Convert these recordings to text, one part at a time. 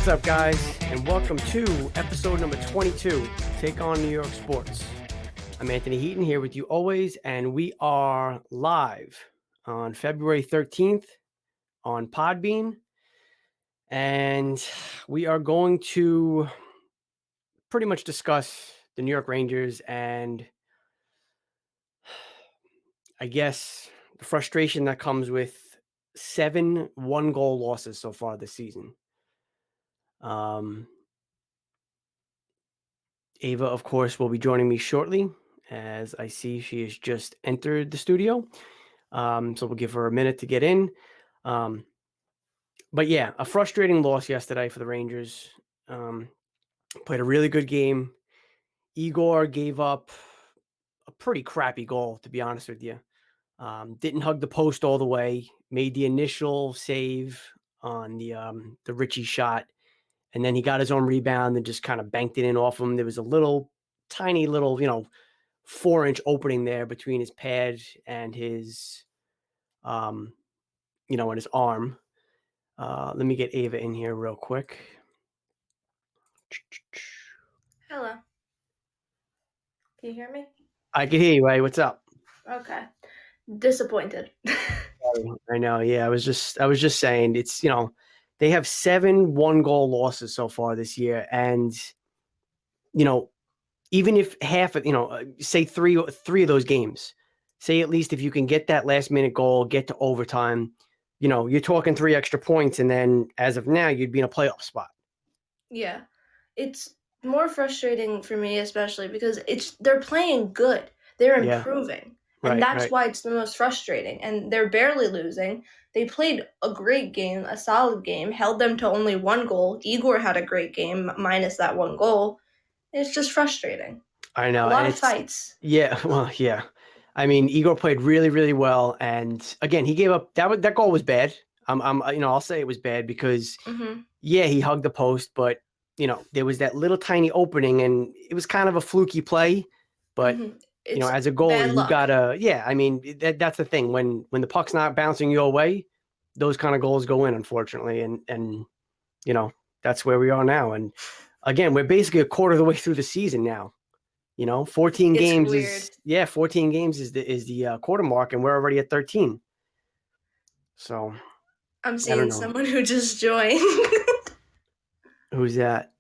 What's up, guys, and welcome to episode number 22, Take on New York Sports. I'm Anthony Heaton here with you always, and we are live on February 13th on Podbean, and we are going to pretty much discuss the New York Rangers and I guess the frustration that comes with 7 one-goal losses so far this season. Ava, of course, will be joining me shortly, as I see she has just entered the studio. So we'll give her a minute to get in. But yeah, a frustrating loss yesterday for the Rangers. Played a really good game. Igor gave up a pretty crappy goal, to be honest with you. Didn't hug the post all the way. Made the initial save on the Richie shot. And then he got his own rebound and just kind of banked it in off him. There was a tiny little, 4-inch opening there between his pad and his, and his arm. Let me get Ava in here real quick. Hello. Can you hear me? I can hear you, Ray. What's up? Okay. Disappointed. I know. Yeah, I was just saying it's, they have 7 one-goal losses so far this year. And, even if half of, say three of those games, say at least if you can get that last minute goal, get to overtime, you're talking 3 extra points. And then as of now, you'd be in a playoff spot. Yeah. It's more frustrating for me, especially because they're playing good. They're improving. Yeah. And that's why it's the most frustrating. And they're barely losing. They played a great game, a solid game, held them to only 1 goal. Igor had a great game, minus that 1 goal. It's just frustrating. I know. A lot of fights. Yeah, well, yeah. I mean, Igor played really, really well, and again, he gave up. That goal was bad. I'll say it was bad because, yeah, he hugged the post, but there was that little tiny opening, and it was kind of a fluky play. But as a goalie, you gotta, yeah. I mean, that's the thing when the puck's not bouncing your way, those kind of goals go in, unfortunately, and that's where we are now. And again, we're basically a quarter of the way through the season now. 14 games weird. 14 games is the quarter mark, and we're already at 13. So I'm seeing someone who just joined. Who's that?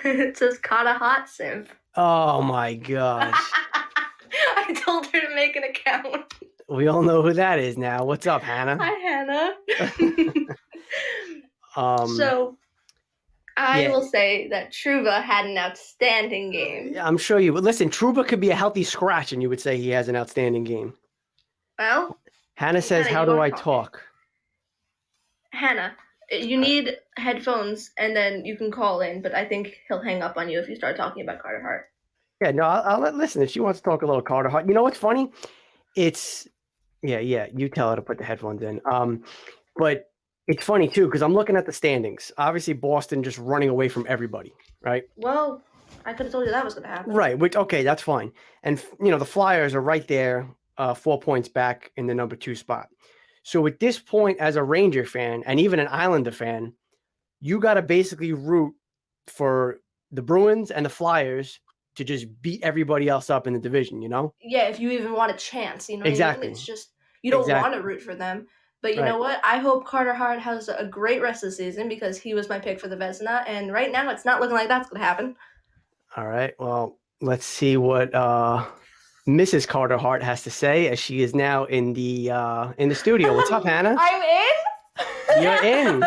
It says Kata Hot Simp. Oh my gosh. I told her to make an account. We all know who that is now. What's up, Hannah? Hi, Hannah. So I will say that Truba had an outstanding game. I'm sure you would. Listen, Truba could be a healthy scratch, and you would say he has an outstanding game. Well, Hannah says, how do I talk? Hannah, you need headphones, and then you can call in, but I think he'll hang up on you if you start talking about Carter Hart. Yeah, no, I'll listen. If she wants to talk a little Carter Hart. You know what's funny? Yeah, you tell her to put the headphones in. But it's funny, too, because I'm looking at the standings. Obviously, Boston just running away from everybody, right? Well, I could have told you that was going to happen. Right, okay, that's fine. And, the Flyers are right there, 4 points back in the number 2 spot. So at this point, as a Ranger fan and even an Islander fan, you got to basically root for the Bruins and the Flyers to just beat everybody else up in the division, Yeah, if you even want a chance, Exactly. What I mean? It's just, you don't want to root for them. But you know what? I hope Carter Hart has a great rest of the season because he was my pick for the Vezina, and right now it's not looking like that's going to happen. All right. Well, let's see what Mrs. Carter Hart has to say as she is now in the studio. What's up, Hannah? I'm in? You're in.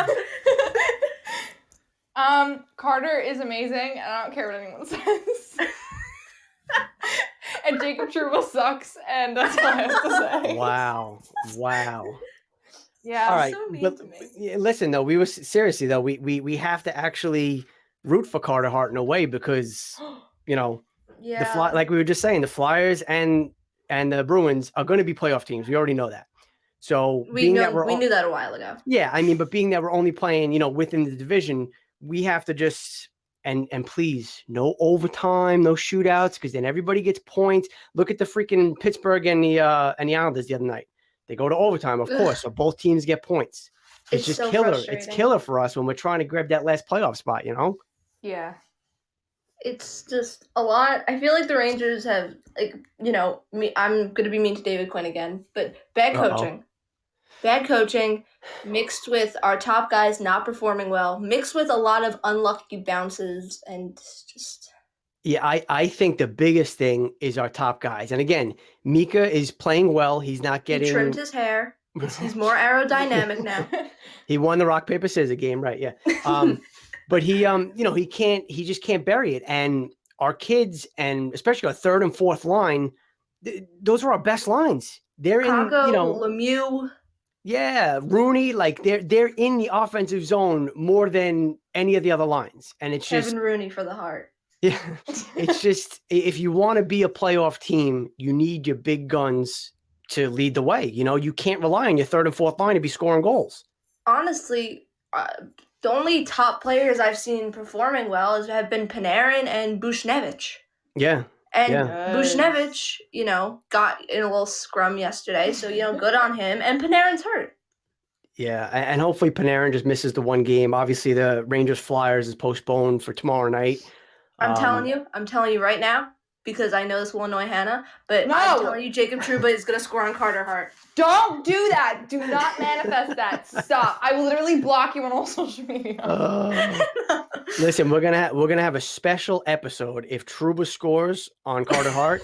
Carter is amazing, and I don't care what anyone says. And Jacob Truba sucks, and that's all I have to say. Wow. Yeah, all right. so mean but to me. Listen, though, we have to actually root for Carter Hart in a way because like we were just saying, the Flyers and the Bruins are going to be playoff teams. We already know that. So we knew that a while ago. Yeah, I mean, but being that we're only playing, within the division, we have to just and please, no overtime, no shootouts, because then everybody gets points. Look at the freaking Pittsburgh and the Islanders the other night. They go to overtime, of course, so both teams get points. It's just so killer. frustrating. It's killer for us when we're trying to grab that last playoff spot, you know? Yeah. It's just a lot. I feel like the Rangers have, like, I'm going to be mean to David Quinn again, but bad coaching. Bad coaching mixed with our top guys not performing well, mixed with a lot of unlucky bounces, and just... Yeah, I think the biggest thing is our top guys. And again, Mika is playing well. He's not getting... He trimmed his hair. He's more aerodynamic now. He won the rock, paper, scissors game, right? Yeah. But he just can't bury it. And our kids, and especially our third and fourth line, those are our best lines. They're Kako, Lemieux. Yeah, Rooney, like they're in the offensive zone more than any of the other lines. And it's Kevin Rooney for the heart. Yeah, it's just, if you want to be a playoff team, you need your big guns to lead the way. You can't rely on your third and fourth line to be scoring goals. Honestly, the only top players I've seen performing well have been Panarin and Buchnevich. Yeah. And Buchnevich, got in a little scrum yesterday, so, good on him. And Panarin's hurt. Yeah, and hopefully Panarin just misses the one game. Obviously, the Rangers-Flyers is postponed for tomorrow night. I'm telling you right now, because I know this will annoy Hannah, but I'm telling you, Jacob Trouba is going to score on Carter Hart. Don't do that. Do not manifest that. Stop. I will literally block you on all social media. Listen, we're gonna have a special episode if Trouba scores on Carter Hart.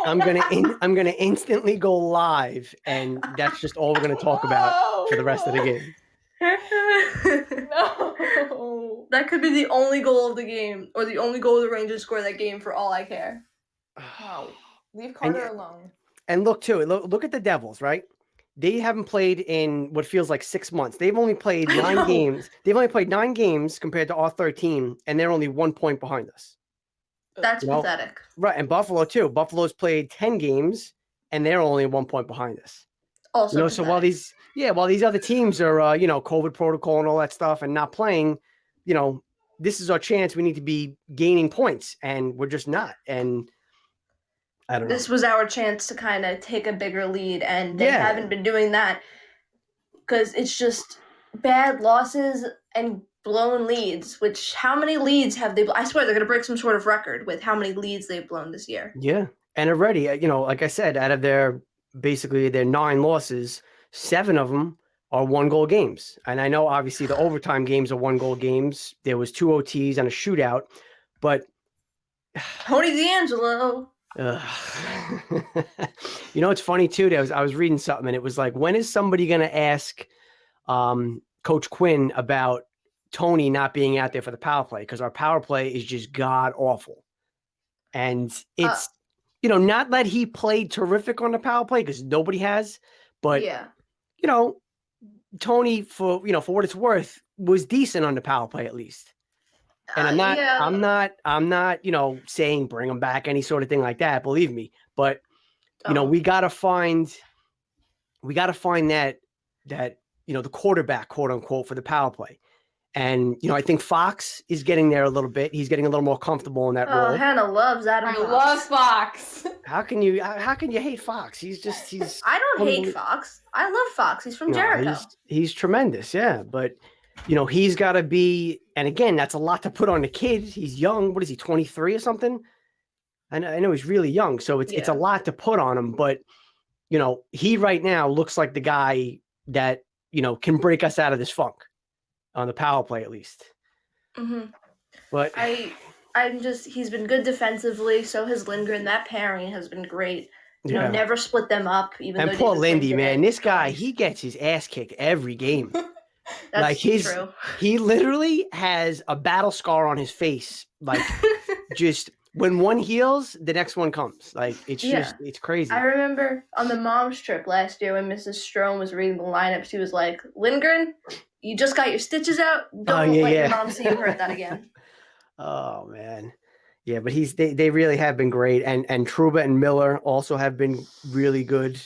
I'm gonna instantly go live, and that's just all we're gonna talk about for the rest of the game. No. That could be the only goal of the game, or the only goal the Rangers score that game, for all I care. Wow. Leave Carter alone. And look at the Devils, right? They haven't played in what feels like 6 months. They've only played 9 games. They've only played 9 games compared to our 13, and they're only 1 point behind us. That's pathetic. Right, and Buffalo too. Buffalo's played 10 games, and they're only 1 point behind us. Also, so while these other teams are COVID protocol and all that stuff and not playing, this is our chance. We need to be gaining points, and we're just not. And I don't know. This was our chance to kind of take a bigger lead, and they haven't been doing that because it's just bad losses and blown leads. Which, how many leads have they? I swear they're going to break some sort of record with how many leads they've blown this year. Yeah, and already, like I said, out of their 9 losses, 7 of them are 1-goal games. And I know obviously the overtime games are 1-goal games. There was 2 OTs and a shootout, but Tony DeAngelo. It's funny too. I was reading something, and it was like, when is somebody going to ask Coach Quinn about Tony not being out there for the power play? Because our power play is just god awful, and it's not that he played terrific on the power play, because nobody has, but Tony, for what it's worth, was decent on the power play at least. And I'm not, saying bring him back, any sort of thing like that. Believe me, but we gotta find that the quarterback, quote unquote, for the power play. And I think Fox is getting there a little bit. He's getting a little more comfortable in that role. Hannah loves Adam. I love Fox. How can you hate Fox? He's I don't hate Fox. I love Fox. He's from Jericho. He's tremendous, yeah. But he's got to be, and again, that's a lot to put on a kid. He's young. What is he, 23 or something? I know he's really young, so it's a lot to put on him. But he right now looks like the guy that can break us out of this funk on the power play, at least. Mm-hmm. But he's been good defensively. So has Lindgren. That pairing has been great. Never split them up. Even and though poor Lindy, man, this guy, he gets his ass kicked every game. That's true. He literally has a battle scar on his face. Like, just when one heals, the next one comes. Like, it's just, it's crazy. I remember on the mom's trip last year when Mrs. Strome was reading the lineup, she was like, Lindgren, you just got your stitches out. Don't let your mom see you hurt that again. Oh, man. Yeah, but they really have been great. And Trouba and Miller also have been really good.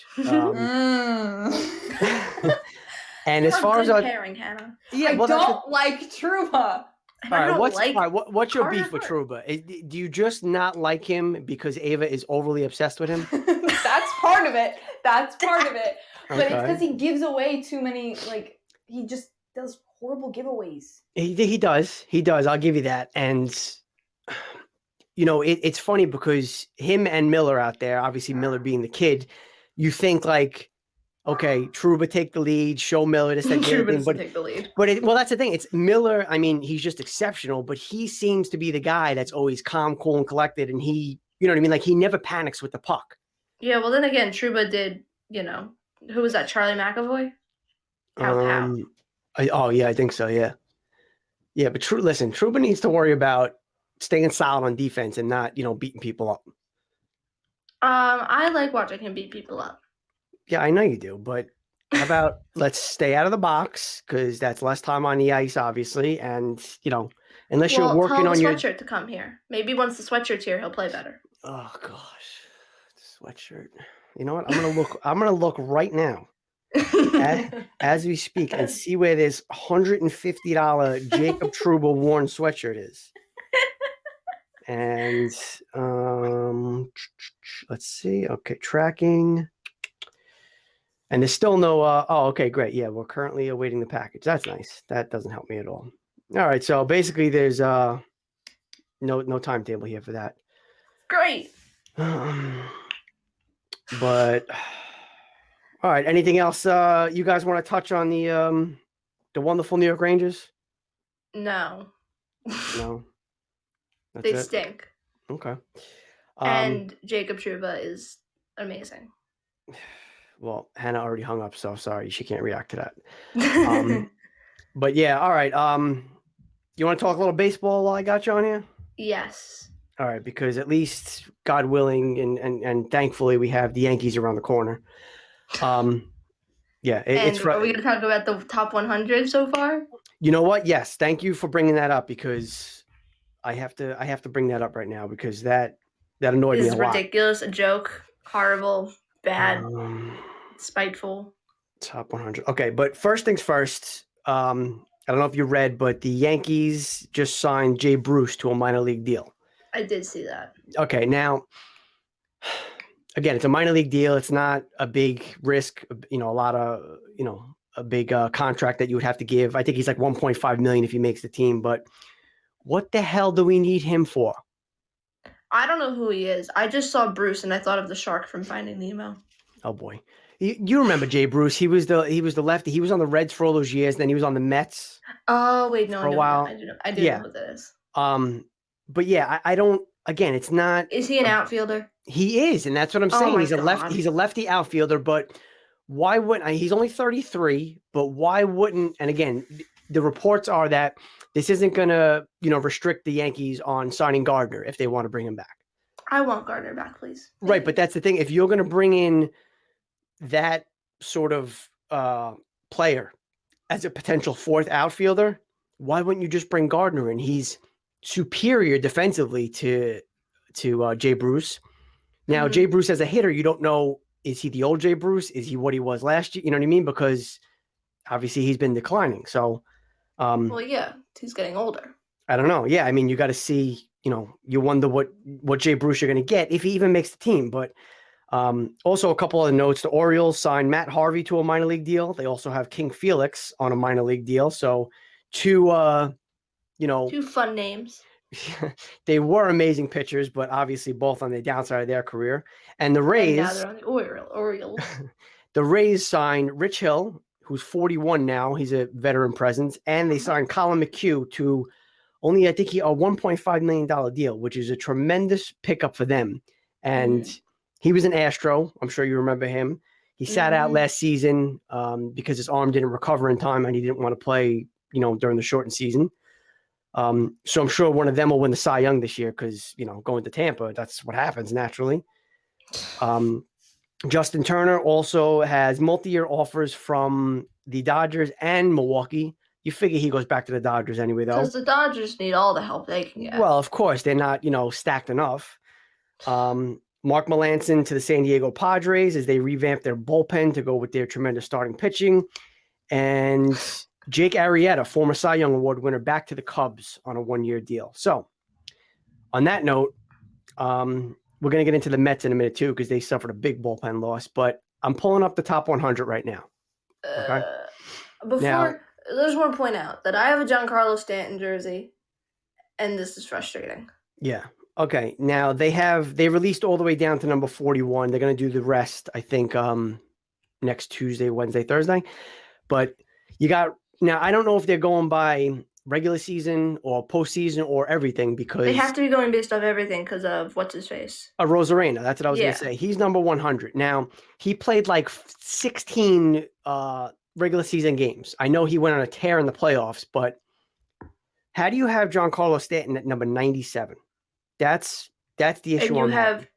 And as far as pairing, Hannah. Yeah, I don't like Trouba. What's your beef with Trouba? Do you just not like him because Ava is overly obsessed with him? That's part of it. But it's because he gives away too many he just does horrible giveaways. He does. I'll give you that. And it's funny because him and Miller out there, obviously Miller being the kid, you think like, okay, Trouba take the lead, show Miller this, that, the other thing. But take the lead. But that's the thing. It's Miller. I mean, he's just exceptional, but he seems to be the guy that's always calm, cool, and collected. And he, you know what I mean? Like he never panics with the puck. Yeah, well then again, Trouba did, who was that? Charlie McAvoy? Pow. I think so. Yeah. Yeah, but listen, Trouba needs to worry about staying solid on defense and not, beating people up. I like watching him beat people up. Yeah, I know you do, but how about let's stay out of the box because that's less time on the ice, obviously, and unless you're working on your sweatshirt to come here. Maybe once the sweatshirt's here, he'll play better. Oh gosh, sweatshirt. You know what? I'm gonna look right now as we speak and see where this $150 Jacob Trouba worn sweatshirt is. And let's see. Okay, tracking. And there's still no. Okay, great. Yeah, we're currently awaiting the package. That's nice. That doesn't help me at all. All right, so basically, there's no timetable here for that. Great. But all right. Anything else you guys want to touch on the wonderful New York Rangers? No. No. They stink. Okay. And Jacob Trouba is amazing. Well, Hannah already hung up, so sorry, she can't react to that. But yeah, all right. You want to talk a little baseball while I got you on here? Yes. All right, because at least, God willing, and thankfully, we have the Yankees around the corner. Yeah, it's are we going to talk about the top 100 so far? You know what? Yes, thank you for bringing that up because I have to bring that up right now because that annoyed me a lot. This is ridiculous, a joke, horrible, bad, spiteful. Top 100. Okay, but first things first. I don't know if you read, but the Yankees just signed Jay Bruce to a minor league deal. I did see that. Okay, now, again, it's a minor league deal. It's not a big risk, a big contract that you would have to give. I think he's like $1.5 million if he makes the team. But what the hell do we need him for? I don't know who he is. I just saw Bruce and I thought of the shark from Finding Nemo. Oh boy, you remember Jay Bruce? He was the lefty. He was on the Reds for all those years. Then he was on the Mets. Oh wait, no, for a while. I do know who that is. But yeah, I don't. Again, it's not. Is he an outfielder? He is, and that's what I'm saying. Oh he's a lefty. He's a lefty outfielder. But why wouldn't he's only 33? But why wouldn't? And again, the reports are that this isn't gonna restrict the Yankees on signing Gardner if they want to bring him back. I want Gardner back, please. Right, but that's the thing. If you're gonna bring in that sort of player as a potential fourth outfielder, why wouldn't you just bring Gardner in? He's superior defensively to Jay Bruce. Now, Jay Bruce as a hitter, you don't know, is he the old Jay Bruce? Is he what he was last year? You know what I mean? Because obviously he's been declining. So, well, yeah, he's getting older. I don't know. Yeah, I mean, you got to see. You wonder what Jay Bruce you're going to get if he even makes the team. But also a couple of notes: the Orioles signed Matt Harvey to a minor league deal. They also have King Felix on a minor league deal. So two fun names. They were amazing pitchers, but obviously both on the downside of their career. And the Rays, and now they're on the Orioles. The Rays signed Rich Hill, who's 41 now. He's a veteran presence, and they signed Colin McHugh to only, I think, a $1.5 million deal, which is a tremendous pickup for them. And he was an Astro. I'm sure you remember him. He sat out last season because his arm didn't recover in time, and he didn't want to play, during the shortened season. So I'm sure one of them will win the Cy Young this year because, going to Tampa, that's what happens naturally. Justin Turner also has multi-year offers from the Dodgers and Milwaukee. You figure he goes back to the Dodgers anyway, though. Because the Dodgers need all the help they can get. Well, of course, they're not, stacked enough. Mark Melancon to the San Diego Padres as they revamp their bullpen to go with their tremendous starting pitching. And Jake Arrieta, former Cy Young Award winner, back to the Cubs on a one-year deal. So, on that note, we're going to get into the Mets in a minute, too, because they suffered a big bullpen loss. But I'm pulling up the top 100 right now. Okay? Before, I just want to point out that I have a Giancarlo Stanton jersey, and this is frustrating. Yeah. Okay. Now they released all the way down to number 41. They're going to do the rest, I think, next Tuesday, Wednesday, Thursday. But now I don't know if they're going by regular season or postseason or everything, because they have to be going based off everything because of what's his face. Rosarena. That's what I was going to say. He's number 100. Now he played like 16 regular season games. I know he went on a tear in the playoffs, but how do you have Giancarlo Stanton at number 97? That's the issue. And you have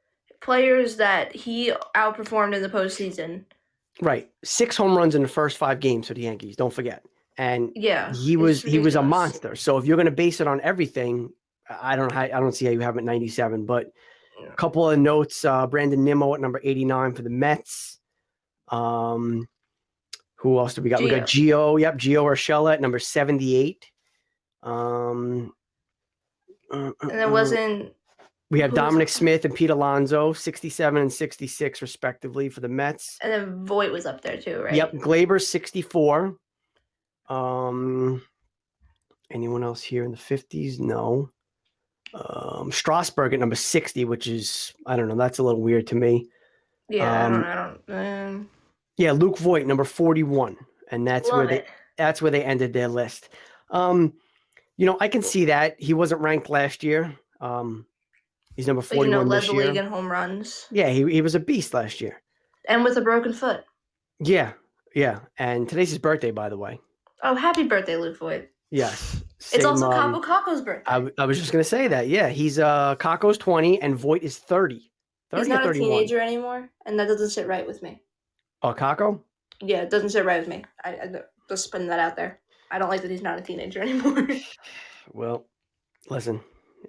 players that he outperformed in the postseason. Right. 6 home runs in the first 5 games for the Yankees. Don't forget. And he was a monster. So if you're going to base it on everything, I don't see how you have him at 97. But a couple of notes: Brandon Nimmo at number 89 for the Mets. Who else do we got? We got Gio. Yep, Gio Urshela at number 78. And it wasn't. We have Dominic Smith and Pete Alonso, 67 and 66 respectively for the Mets. And then Voit was up there too, right? Yep, Glaber 64. Anyone else here in the 50s? No. Strasburg at number 60, which is, I don't know, that's a little weird to me. Yeah, I don't. Yeah, Luke Voit, number 41, and that's where they ended their list. I can see that he wasn't ranked last year. He's number 41 led this the year. league in home runs. Yeah, he was a beast last year. And with a broken foot. Yeah. And today's his birthday, by the way. Oh, happy birthday, Luke Voit. Yes. It's also Capo Caco's birthday. I was just going to say that. Yeah, he's Caco's 20 and Voit is 30. He's not a teenager anymore, and that doesn't sit right with me. Oh, Caco? Yeah, it doesn't sit right with me. I just putting that out there. I don't like that he's not a teenager anymore. Well, listen,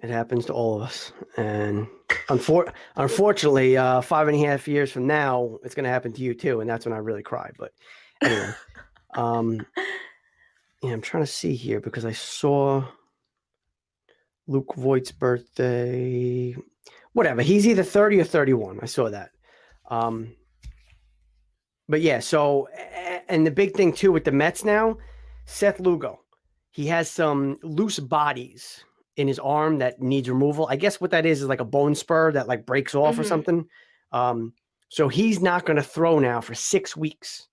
it happens to all of us. And unfortunately, 5.5 years from now, it's going to happen to you too. And that's when I really cry. But anyway, I'm trying to see here because I saw Luke Voigt's birthday. Whatever. He's either 30 or 31. I saw that. But yeah, so, and the big thing too with the Mets now, Seth Lugo, he has some loose bodies in his arm that needs removal. I guess what that is like a bone spur that like breaks off or something. So he's not going to throw now for 6 weeks.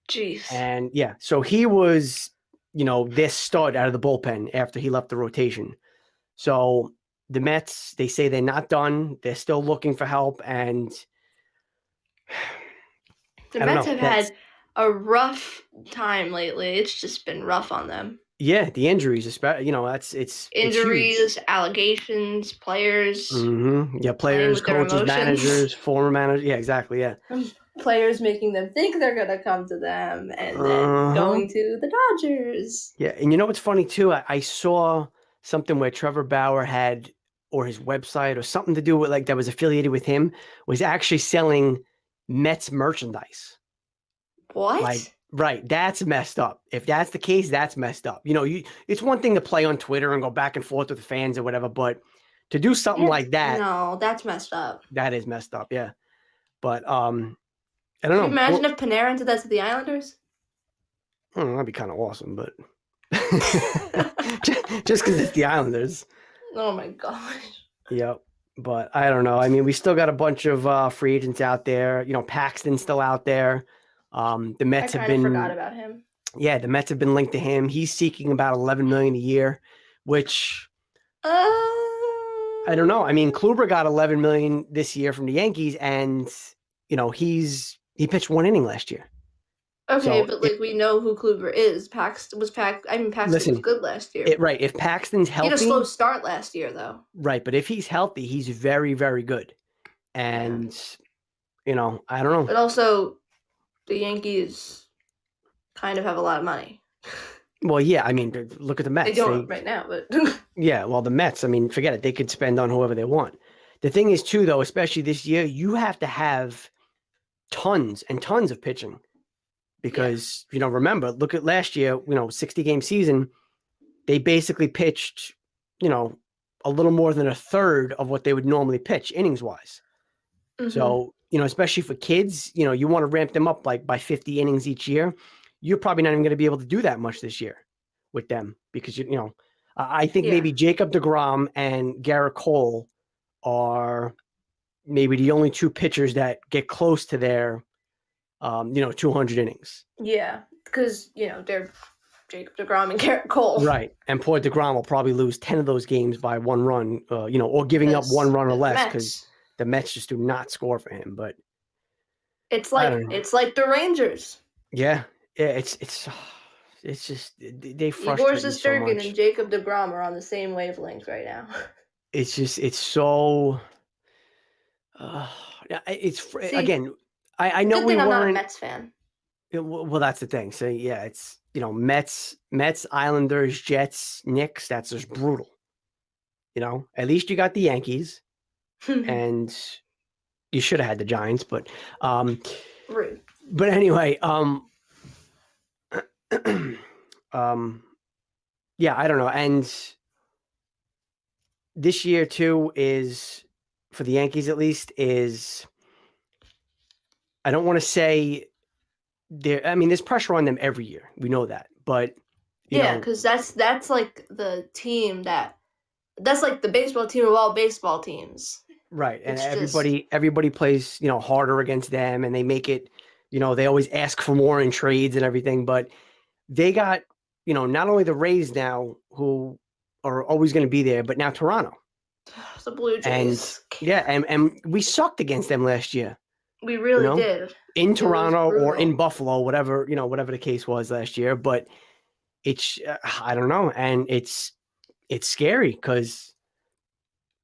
Jeez. And yeah, so he was, this stud out of the bullpen after he left the rotation. So the Mets, they say they're not done. They're still looking for help. And the Mets have had a rough time lately. It's just been rough on them. Yeah, the injuries, especially, it's injuries, allegations, players. Mm-hmm. Yeah, players, coaches, managers, former managers. Yeah, exactly. Yeah. Players making them think they're going to come to them and then going to the Dodgers. Yeah, and what's funny too? I saw something where Trevor Bauer had, or his website or something to do with like that was affiliated with him, was actually selling Mets merchandise. What? Right. That's messed up. If that's the case, that's messed up. It's one thing to play on Twitter and go back and forth with the fans or whatever, but to do something like that. No, that's messed up. That is messed up. Yeah. But, I don't know. Can you imagine if Panarin did that to the Islanders? That'd be kind of awesome, but just because it's the Islanders. Oh my gosh. Yep. But I don't know. I mean, we still got a bunch of free agents out there. Paxton's still out there. The Mets have been. I forgot about him. Yeah, the Mets have been linked to him. He's seeking about $11 million a year, which I don't know. I mean, Kluber got $11 million this year from the Yankees, and he pitched 1 inning last year. Okay, so but we know who Kluber is. Paxton was good last year. Right. If Paxton's healthy, he had a slow start last year, though. Right, but if he's healthy, he's very, very good. And I don't know. But also, the Yankees kind of have a lot of money. Well, yeah, I mean, look at the Mets. They don't right now, but yeah, well, the Mets, I mean, forget it. They could spend on whoever they want. The thing is, too, though, especially this year, you have to have tons and tons of pitching. Because, remember, look at last year, 60-game season, they basically pitched, a little more than a third of what they would normally pitch innings-wise. Mm-hmm. So, especially for kids, you want to ramp them up like by 50 innings each year. you're probably not even going to be able to do that much this year with them because I think maybe Jacob deGrom and Garrett Cole are maybe the only two pitchers that get close to their 200 innings. Yeah, because they're Jacob deGrom and Garrett Cole. Right, and poor deGrom will probably lose 10 of those games by 1 run, or giving up 1 run or less because the Mets just do not score for him. But it's like the Rangers. Yeah, it's just they frustrate Igor me so Shesterkin much. and Jacob deGrom are on the same wavelength right now. It's so. Again. I know good thing we I'm weren't. not a Mets fan. Well, that's the thing. So yeah, it's Mets, Islanders, Jets, Knicks. That's just brutal. At least you got the Yankees, and you should have had the Giants, but rude. But anyway, yeah, I don't know. And this year too is, for the Yankees at least, is, I don't want to say there's pressure on them every year. We know that, but because that's like the team that's like the baseball team of all baseball teams. Right. And everybody plays, harder against them, and they make it, they always ask for more in trades and everything, but they got, not only the Rays now, who are always going to be there, but now Toronto. The Blue Jays. And we sucked against them last year. We really did. In Toronto or in Buffalo, whatever the case was last year. But it's, I don't know. And it's scary because,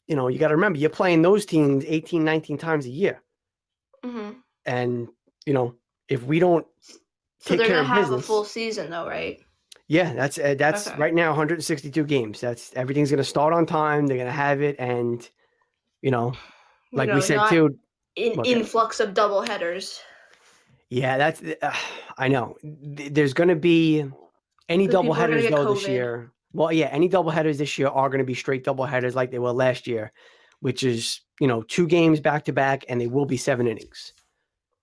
you got to remember, you're playing those teams 18, 19 times a year. Mm-hmm. And, if we don't take care of business. So they're going to have a full season though, right? Yeah, that's okay. Right now 162 games. Everything's going to start on time. They're going to have it. And, like we said too. Influx of double headers. Yeah, that's I know. There's going to be any double headers though this year. Well, yeah, any double headers this year are going to be straight double headers like they were last year, which is 2 games back to back, and they will be 7 innings.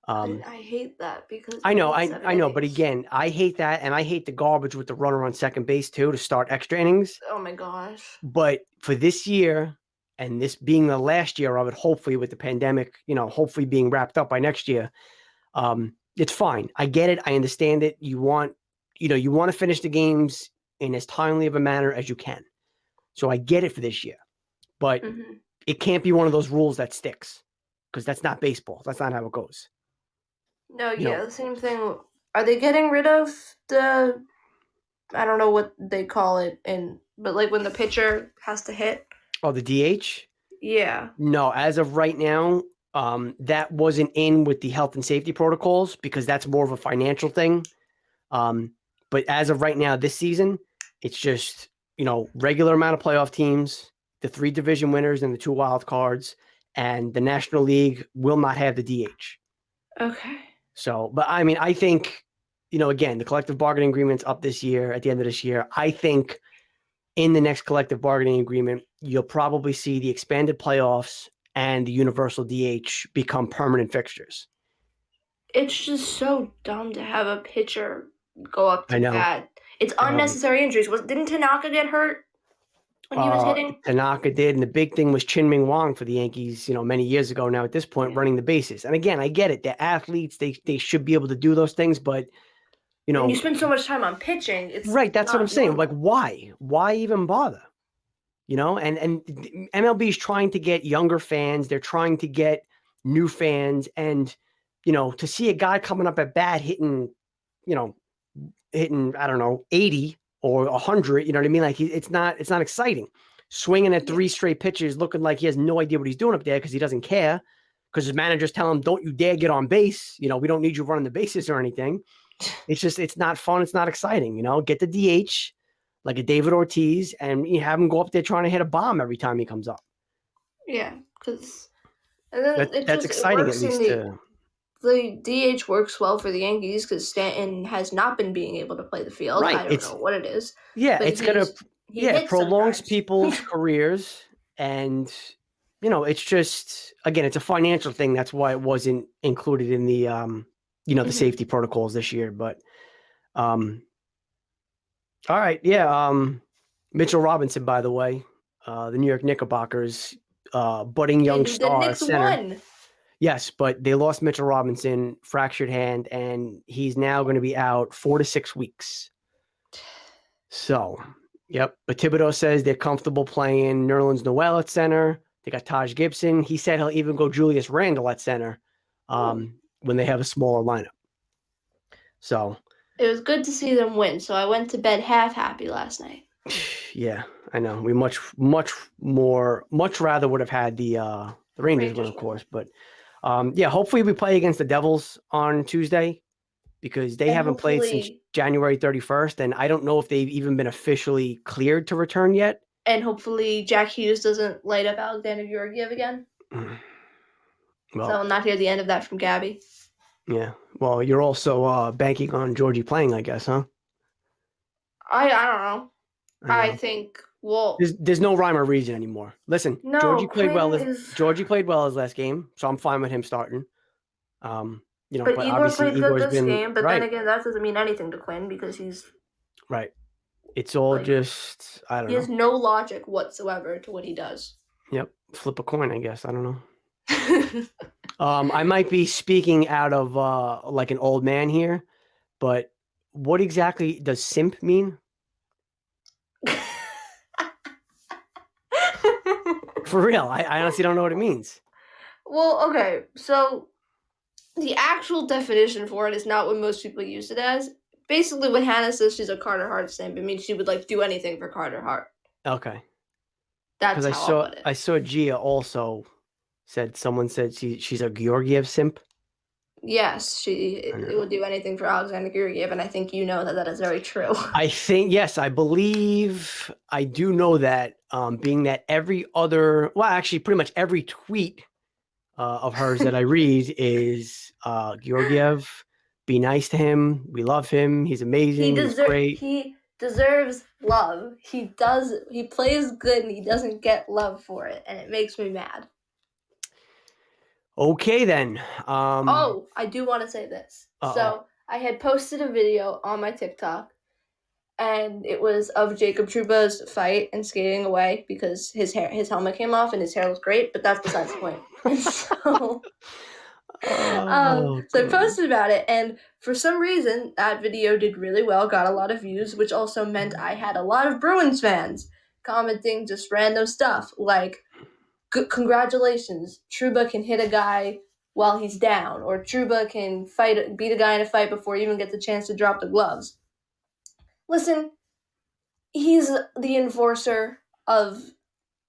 I hate that because I know, but again, I hate that, and I hate the garbage with the runner on second base too to start extra innings. Oh my gosh! But for this year, and this being the last year of it, hopefully with the pandemic, hopefully being wrapped up by next year, it's fine. I get it. I understand it. You want to finish the games in as timely of a manner as you can. So I get it for this year, but it can't be one of those rules that sticks, because that's not baseball. That's not how it goes. No, the same thing. Are they getting rid of the, I don't know what they call it, but like when the pitcher has to hit? Oh, the DH? Yeah. No, as of right now, that wasn't in with the health and safety protocols because that's more of a financial thing. But as of right now, this season, it's just, regular amount of playoff teams, the 3 division winners and the 2 wild cards, and the National League will not have the DH. Okay. So, but I mean, I think, again, the collective bargaining agreement's up this year, at the end of this year. I think in the next collective bargaining agreement, you'll probably see the expanded playoffs and the universal DH become permanent fixtures. It's just so dumb to have a pitcher go up to bat. It's unnecessary injuries. Didn't Tanaka get hurt when he was hitting? Tanaka did, and the big thing was Ching Wang for the Yankees, many years ago now at this point, running the bases. And again, I get it. They're athletes. They should be able to do those things, but, when you spend so much time on pitching, it's right, that's what I'm saying. Like, why? Why even bother? And MLB is trying to get younger fans. They're trying to get new fans. And, to see a guy coming up at bat hitting, I don't know, 80 or 100, you know what I mean? Like, it's not exciting. Swinging at 3 straight pitches, looking like he has no idea what he's doing up there because he doesn't care, because his managers tell him, don't you dare get on base. We don't need you running the bases or anything. It's not fun. It's not exciting. Get the DH like a David Ortiz, and you have him go up there trying to hit a bomb every time he comes up. Yeah, because that's exciting at least. The DH works well for the Yankees because Stanton has not been being able to play the field. Right. I don't know what it is. Yeah, it's gonna prolongs people's careers, and it's just, again, it's a financial thing. That's why it wasn't included in the the safety protocols this year. But All right, yeah. Mitchell Robinson, by the way, the New York Knickerbockers, budding young And the star Knicks center. won. Yes, but they lost Mitchell Robinson, fractured hand, and he's now going to be out 4 to 6 weeks. So, yep. But Thibodeau says they're comfortable playing Nerlens Noel at center. They got Taj Gibson. He said he'll even go Julius Randle at center when they have a smaller lineup. So it was good to see them win. So I went to bed half happy last night. Yeah, I know. We much rather would have had the Rangers win, of course. But yeah, hopefully we play against the Devils on Tuesday because they haven't played since January 31st, and I don't know if they've even been officially cleared to return yet. And hopefully Jack Hughes doesn't light up Alexander Georgiev again. Well, so I'll not hear the end of that from Gabby. Yeah. Well, you're also banking on Georgie playing, I guess, huh? I don't know. I think there's no rhyme or reason anymore. Listen, no, Georgie played well his last game, so I'm fine with him starting. But Igor played good this game. But then again, that doesn't mean anything to Quinn because he's right. It's all just I don't know. He has no logic whatsoever to what he does. Yep, flip a coin, I guess. I don't know. I might be speaking out of like an old man here, but what exactly does simp mean? For real, I honestly don't know what it means. Well, okay, so the actual definition for it is not what most people use it as. Basically, when Hannah says she's a Carter Hart simp, it means she would like do anything for Carter Hart. Okay. That's how I'll put it. I saw Gia also someone said she's a Georgiev simp. Yes, she will do anything for Alexander Georgiev, and I think you know that is very true. I think, yes, I believe I do know that, being that actually pretty much every tweet of hers that I read is Georgiev, be nice to him, we love him, he's amazing, he's great. He deserves love. He plays good and he doesn't get love for it, and it makes me mad. Okay, then. I do want to say this. So I had posted a video on my TikTok, and it was of Jacob Trouba's fight and skating away because his helmet came off and his hair was great, but that's besides the point. And so I posted about it, and for some reason that video did really well, got a lot of views, which also meant I had a lot of Bruins fans commenting just random stuff like, congratulations, Trouba can hit a guy while he's down, or Trouba can beat a guy in a fight before he even gets a chance to drop the gloves. Listen, he's the enforcer of,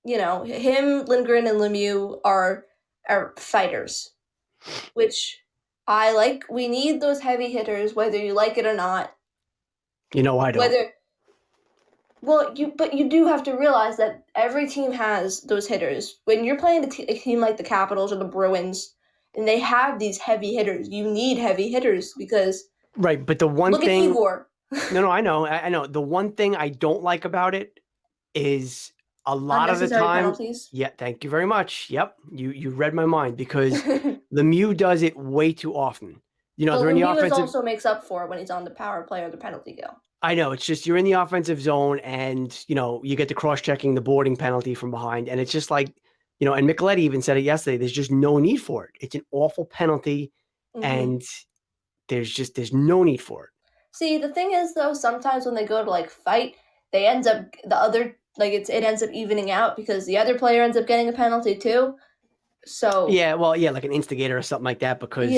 him, Lindgren, and Lemieux are fighters, which I like. We need those heavy hitters, whether you like it or not. I don't. But you do have to realize that every team has those hitters. When you're playing a team like the Capitals or the Bruins, and they have these heavy hitters, you need heavy hitters because right. But the one look thing, at Igor. No, I know. The one thing I don't like about it is a lot of the time. Penalties. Yeah, thank you very much. Yep, you read my mind because Lemieux does it way too often. They're in the offensive. Also makes up for it when he's on the power play or the penalty kill. I know, it's just you're in the offensive zone and, you get the cross-checking, the boarding penalty from behind. And it's just like, and Micheletti even said it yesterday, there's just no need for it. It's an awful penalty and there's no need for it. See, the thing is, though, sometimes when they go to, fight, they end up, it ends up evening out because the other player ends up getting a penalty, too. So yeah, like an instigator or something like that because,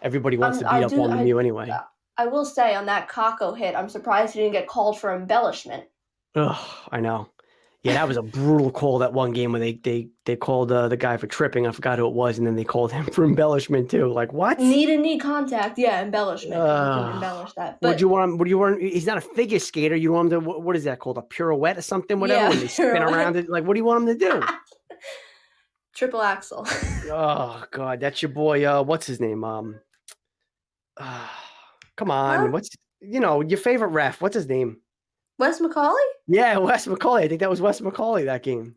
everybody wants to beat up on Lemieux anyway. I will say on that Kakko hit, I'm surprised he didn't get called for embellishment. Ugh, I know. Yeah, that was a brutal call that one game where they called the guy for tripping. I forgot who it was, and then they called him for embellishment too. Like what? Knee contact. Yeah, embellishment. You can embellish that. But would you want him? He's not a figure skater. You want him to? What is that called? A pirouette or something? Whatever. Yeah, when they spin around it. Like, what do you want him to do? Triple axel. Oh God, that's your boy. What's his name? Come on. Huh? What's your favorite ref? What's his name? Wes McCauley? Yeah, Wes McCauley. I think that was Wes McCauley that game.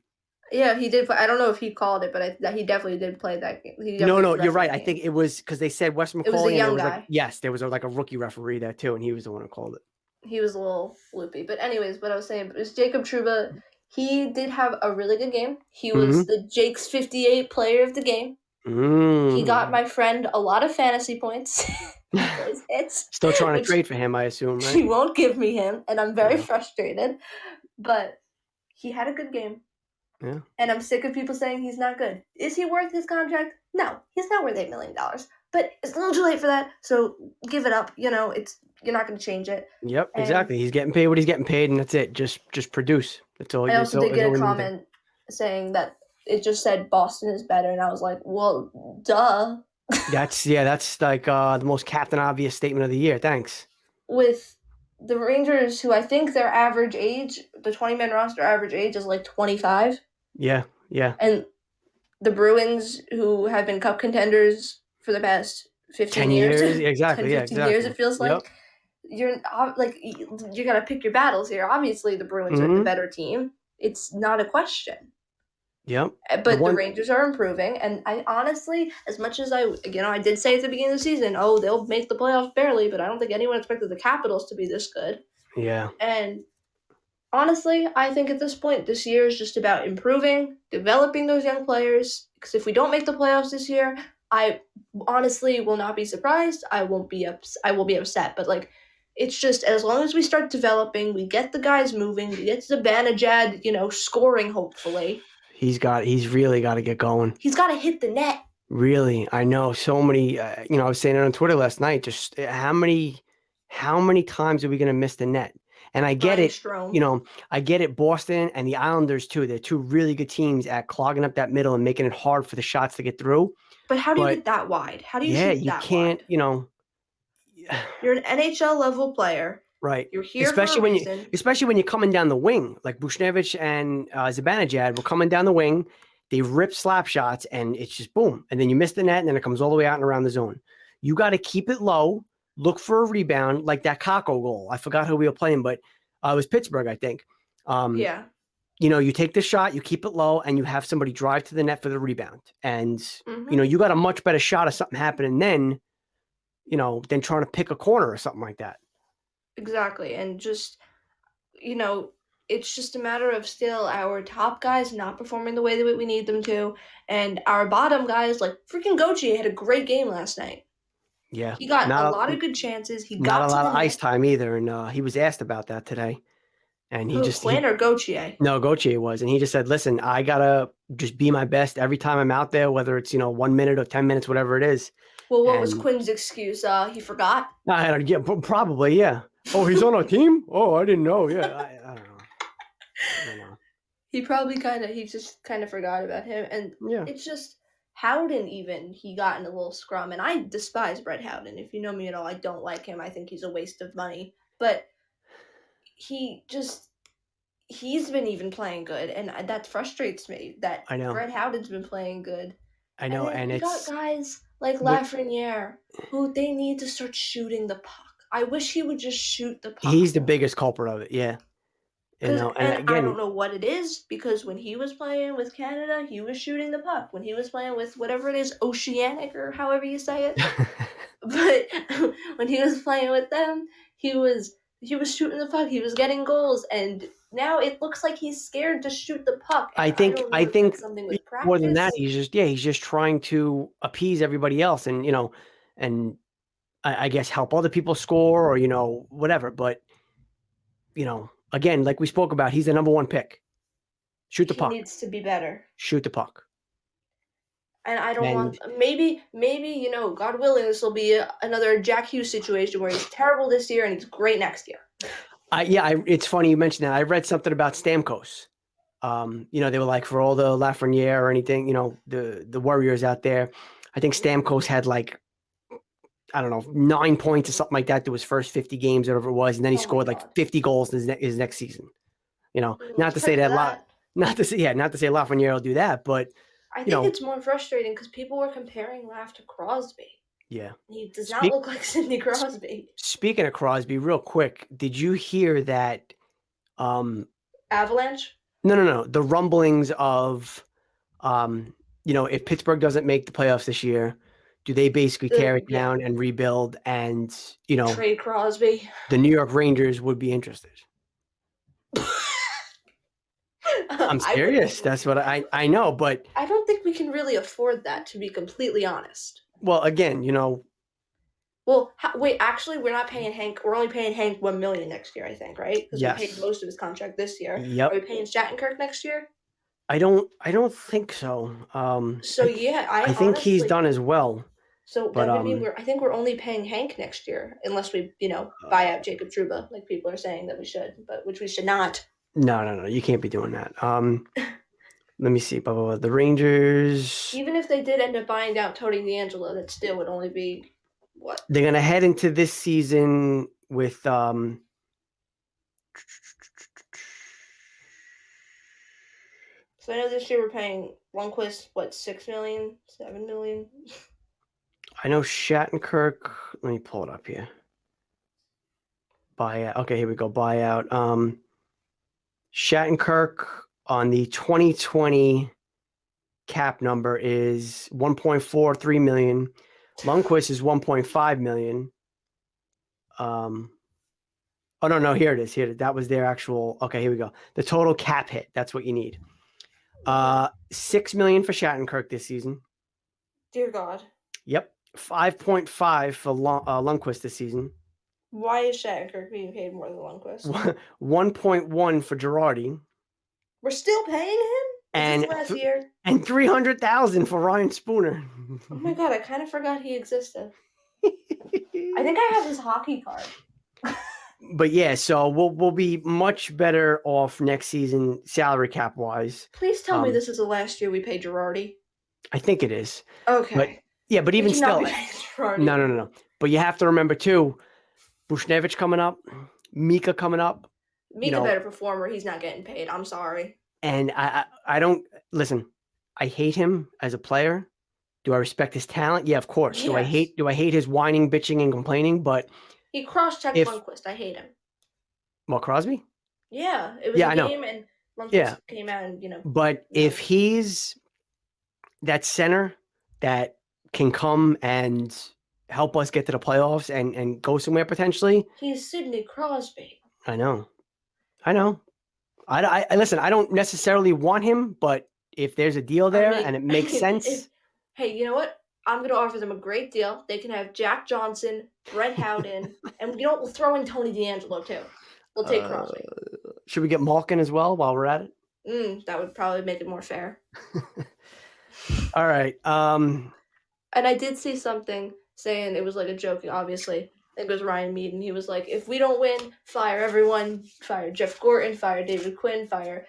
Yeah, he did. I don't know if he called it, but he definitely did play that game. He No, definitely you're refereed right. the I game. think it was because they said Wes It was the McCauley, and there young was guy. there was like a rookie referee there too, and he was the one who called it. He was a little loopy. But anyways, what I was saying is Jacob Trouba, he did have a really good game. He was the Jake's 58 player of the game. He got my friend a lot of fantasy points. He plays hits. Still trying to trade for him, I assume, right? He won't give me him, and I'm very frustrated. But he had a good game. Yeah. And I'm sick of people saying he's not good. Is he worth his contract? No, he's not worth $8 million. But it's a little too late for that, so give it up. You're not going to change it. Yep, exactly. He's getting paid what he's getting paid, and that's it. Just produce. That's all. I also did get a comment saying that it just said Boston is better, and I was like, well, duh. That's like the most Captain Obvious statement of the year. Thanks. With the Rangers, who I think their average age, the 20-man roster average age is like 25. Yeah. And the Bruins, who have been cup contenders for the past 15 years. Exactly. 10, 15 years, it feels like. You're like, you got to pick your battles here. Obviously, the Bruins are the better team. It's not a question. Yep. But the Rangers are improving, and I honestly, as much as I did say at the beginning of the season, they'll make the playoffs barely, but I don't think anyone expected the Capitals to be this good. Yeah. And honestly, I think at this point, this year is just about improving, developing those young players. Because if we don't make the playoffs this year, I honestly will not be surprised. I will be upset. But it's just as long as we start developing, we get the guys moving, we get Zibanejad, scoring hopefully. He's really got to get going. He's got to hit the net. Really, I know so many. I was saying it on Twitter last night. Just how many times are we going to miss the net? And I get it. I get it. Boston and the Islanders too. They're two really good teams at clogging up that middle and making it hard for the shots to get through. But how do you get that wide? How do you shoot you that can't. wide? You're an NHL level player. Right. You're here for a reason. Especially when you're coming down the wing, like Buchnevich and Zibanejad were coming down the wing. They rip slap shots, and it's just boom. And then you miss the net, and then it comes all the way out and around the zone. You got to keep it low, look for a rebound, like that Kako goal. I forgot who we were playing, but it was Pittsburgh, I think. Yeah. You take the shot, you keep it low, and you have somebody drive to the net for the rebound. And, you got a much better shot of something happening then, than trying to pick a corner or something like that. Exactly. And just, it's just a matter of still our top guys not performing the way that we need them to. And our bottom guys, like freaking Gauthier, had a great game last night. Yeah. He got a lot of good chances. He got not a lot of ice net. time either. And he was asked about that today. And Quinn or Gauthier? No, Gauthier was. And he just said, listen, I got to just be my best every time I'm out there, whether it's, 1 minute or 10 minutes, whatever it is. Well, what was Quinn's excuse? He forgot? Probably, yeah. Oh, he's on our team? Oh, I didn't know. Yeah, I don't know. He just kind of forgot about him. And it's just Howden even, he got in a little scrum. And I despise Brett Howden. If you know me at all, I don't like him. I think he's a waste of money. But he's been even playing good. And that frustrates me that Brett Howden's been playing good. I know. And you got guys like Lafreniere who they need to start shooting the puck. I wish he would just shoot the puck. He's the biggest culprit of it, yeah. And again, I don't know what it is, because when he was playing with Canada, he was shooting the puck. When he was playing with whatever it is, Oceanic or however you say it. But when he was playing with them, he was shooting the puck. He was getting goals, and now it looks like he's scared to shoot the puck. I think something with practice. More than that, he's just trying to appease everybody else, and and I guess help other people score, or whatever. But again, like we spoke about, he's the number 1 pick. Shoot the puck. He needs to be better. Shoot the puck. And I don't want maybe God willing, this will be another Jack Hughes situation where he's terrible this year and he's great next year. It's funny you mentioned that. I read something about Stamkos. They were like, for all the Lafreniere or anything, the Warriors out there, I think Stamkos had like, I don't know, 9 points or something like that to his first 50 games, whatever it was, and then he scored like 50 goals in his next season. Not to say Lafreniere will do that, but I think it's more frustrating because people were comparing Laf to Crosby. Yeah, he does not look like Sidney Crosby. Speaking of Crosby, real quick, did you hear that? Avalanche? No. The rumblings of, if Pittsburgh doesn't make the playoffs this year, do they basically tear it down and rebuild? And trade Crosby. The New York Rangers would be interested. I'm serious. That's what I know, but I don't think we can really afford that, to be completely honest. Well, again, Well, wait. Actually, we're not paying Hank. We're only paying Hank $1 million next year, I think, right? Because yes. we paid most of his contract this year. Yep. Are we paying Shattenkirk next year? I don't think so. I think honestly, he's done as well. So that would mean I think we're only paying Hank next year, unless we, buy out Jacob Trouba, like people are saying that we should, but which we should not. No. You can't be doing that. Let me see. Blah, blah, blah. The Rangers. Even if they did end up buying out Tony DeAngelo, that still would only be what? They're gonna head into this season with So I know this year we're paying Lundqvist, what, $6 million, $7 million? I know Shattenkirk. Let me pull it up here. Buyout. Okay, here we go. Buyout. Shattenkirk on the 2020 cap number is $1.43 million. Lundqvist is $1.5 million. Oh no, here it is. That was their actual. Okay, here we go. The total cap hit. That's what you need. $6 million for Shattenkirk this season. Dear God. Yep. 5.5 for Lundqvist this season. Why is Shattenkirk being paid more than Lundqvist? 1.1 for Girardi. We're still paying him? And last year? And $300,000 for Ryan Spooner. Oh my God, I kind of forgot he existed. I think I have his hockey card. But yeah, so we'll be much better off next season, salary cap wise. Please tell me this is the last year we pay Girardi. I think it is. Okay. But even still, no. But you have to remember too, Buchnevich coming up, Mika coming up. Mika better performer. He's not getting paid. I'm sorry. And I don't listen. I hate him as a player. Do I respect his talent? Yeah, of course. Yes. Do I hate his whining, bitching, and complaining? But he cross-checked Lundqvist. I hate him. Well, Crosby? Yeah, it was a game, and Lundqvist came out and But if he's that center that can come and help us get to the playoffs and go somewhere potentially, he's Sidney Crosby. I know. I listen. I don't necessarily want him, but if there's a deal there and it makes sense. Hey, you know what? I'm going to offer them a great deal. They can have Jack Johnson, Brett Howden, and we'll throw in Tony DeAngelo too. We'll take Crosby. Should we get Malkin as well while we're at it? That would probably make it more fair. All right. And I did see something saying it was like a joke, obviously. I think it was Ryan Mead, and he was like, if we don't win, fire everyone. Fire Jeff Gorton, fire David Quinn, fire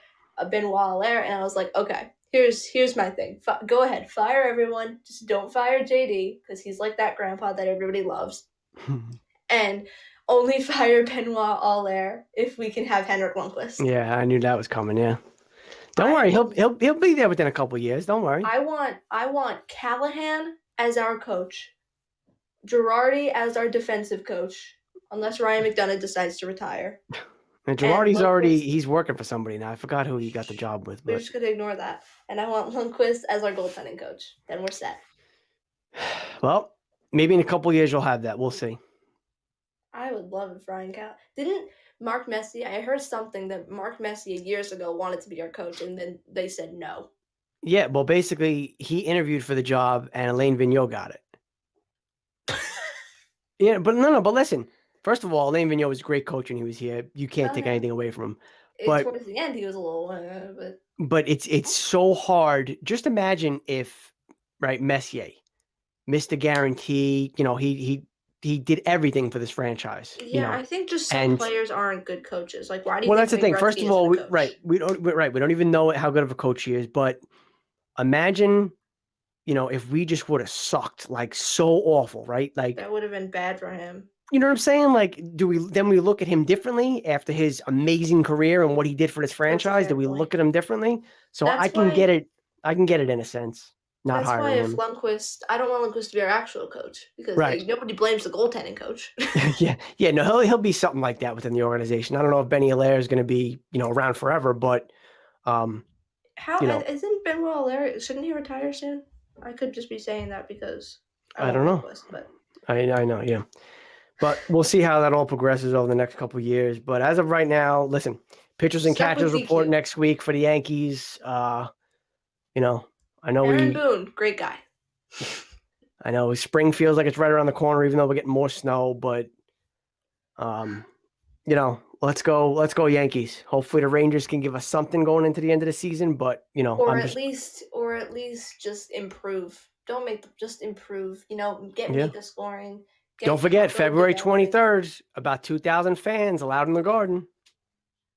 Benoit Allaire. And I was like, okay. Here's my thing. Go ahead, fire everyone. Just don't fire JD because he's like that grandpa that everybody loves. And only fire Benoit Allaire if we can have Henrik Lundqvist. Yeah, I knew that was coming. Yeah, don't worry. He'll be there within a couple of years. Don't worry. I want Callahan as our coach, Girardi as our defensive coach, unless Ryan McDonough decides to retire. And Girardi's he's working for somebody now. I forgot who he got the job with. We're just going to ignore that. And I want Lundqvist as our goaltending coach. Then we're set. Well, maybe in a couple of years you'll have that. We'll see. I would love if Ryan didn't Mark Messier, I heard something that Mark Messier years ago wanted to be our coach, and then they said no. Yeah, well, basically, he interviewed for the job, and Alain Vigneault got it. Yeah, but but listen. First of all, Alain Vigneault was a great coach when he was here. You can't take anything away from him. But towards the end, he was a little. But it's so hard. Just imagine if, Messier missed a guarantee. He did everything for this franchise. Yeah, I think just some players aren't good coaches. Like, why do you? Well, that's the thing. First of all, we don't even know how good of a coach he is. But imagine, if we just would have sucked so awful, right? Like that would have been bad for him. You know what I'm saying? Like, do we look at him differently after his amazing career and what he did for this franchise? Do we look at him differently? So I can get it. I can get it in a sense. Not hiring him. That's why if Lundqvist, I don't want Lundqvist to be our actual coach because nobody blames the goaltending coach. Yeah. No, he'll be something like that within the organization. I don't know if Benny Allaire is going to be around forever, but Isn't Benoit there? Shouldn't he retire soon? I could just be saying that because I don't know. But I know, yeah. But we'll see how that all progresses over the next couple of years. But as of right now, listen, pitchers and catchers report next week for the Yankees. I know Aaron Boone, great guy. I know spring feels like it's right around the corner, even though we're getting more snow. But, let's go Yankees. Hopefully the Rangers can give us something going into the end of the season. But or at least just improve. Just improve. Get Mika scoring. Don't forget February 23rd. About 2,000 fans allowed in the Garden.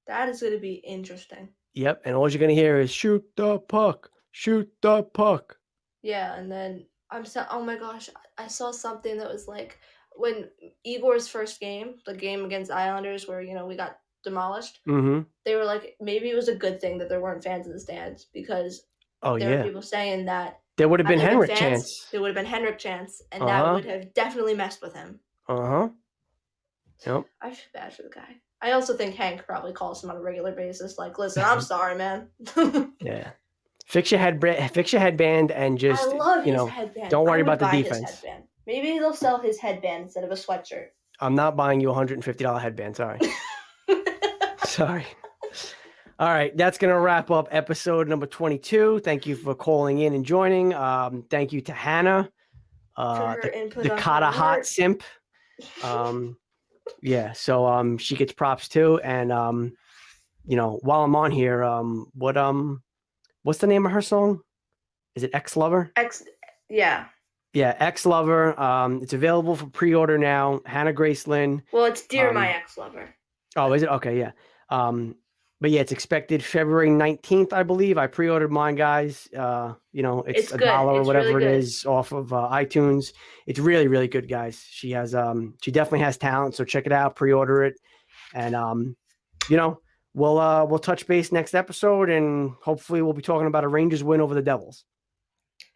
That is going to be interesting. Yep, and all you're going to hear is shoot the puck, shoot the puck. Yeah, and then oh my gosh, I saw something that was like when Igor's first game, the game against Islanders where, we got demolished, they were like, maybe it was a good thing that there weren't fans in the stands because there were people saying that there would have been Henrik chants. There would have been Henrik chants, and that would have definitely messed with him. Yep. I feel bad for the guy. I also think Hank probably calls him on a regular basis, like, listen, I'm sorry, man. Yeah. Fix your headband and just, I love his headband. Don't worry about the defense. Maybe they'll sell his headband instead of a sweatshirt. I'm not buying you a $150 headband. Sorry. Sorry. All right. That's going to wrap up episode number 22. Thank you for calling in and joining. Thank you to Hannah, the Kata Hot Simp. Yeah. So, she gets props too. And, while I'm on here, what's the name of her song? Is it Ex-Lover? Yeah. Yeah, Ex-Lover. It's available for pre-order now. Hannah Grace Lynn. Well, it's Dear My Ex-Lover. Oh, is it? Okay, yeah. But yeah, it's expected February 19th, I believe. I pre-ordered mine, guys. It's $1 or whatever it is off of iTunes. It's really, really good, guys. She definitely has talent, so check it out, pre-order it. And we'll touch base next episode, and hopefully we'll be talking about a Rangers win over the Devils.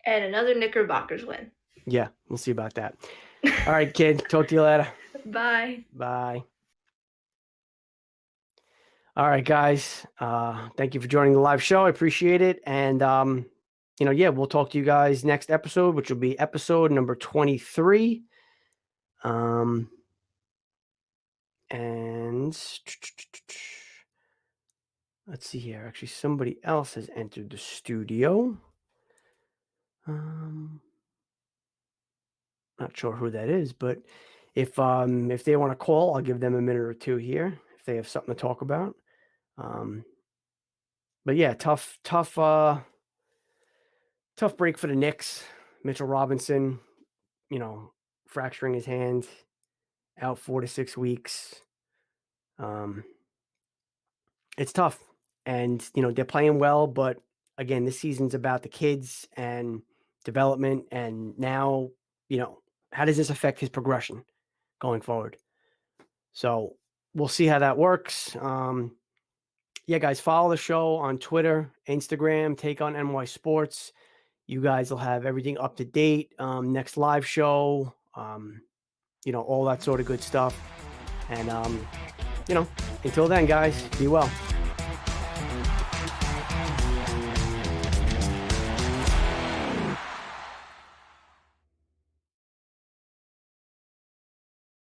And another Knickerbockers win. Yeah, we'll see about that. All right, kid. Talk to you later. Bye. Bye. All right, guys. Thank you for joining the live show. I appreciate it. And, we'll talk to you guys next episode, which will be episode number 23. And let's see here. Actually, somebody else has entered the studio. Not sure who that is, but if they want to call, I'll give them a minute or two here if they have something to talk about. But yeah, tough break for the Knicks. Mitchell Robinson, fracturing his hand, out 4 to 6 weeks. It's tough, and they're playing well, but again, this season's about the kids and development, and now how does this affect his progression going forward? So we'll see how that works. Yeah, guys, follow the show on Twitter, Instagram, Take on NY Sports. You guys will have everything up to date. Next live show, all that sort of good stuff. And, until then, guys, be well.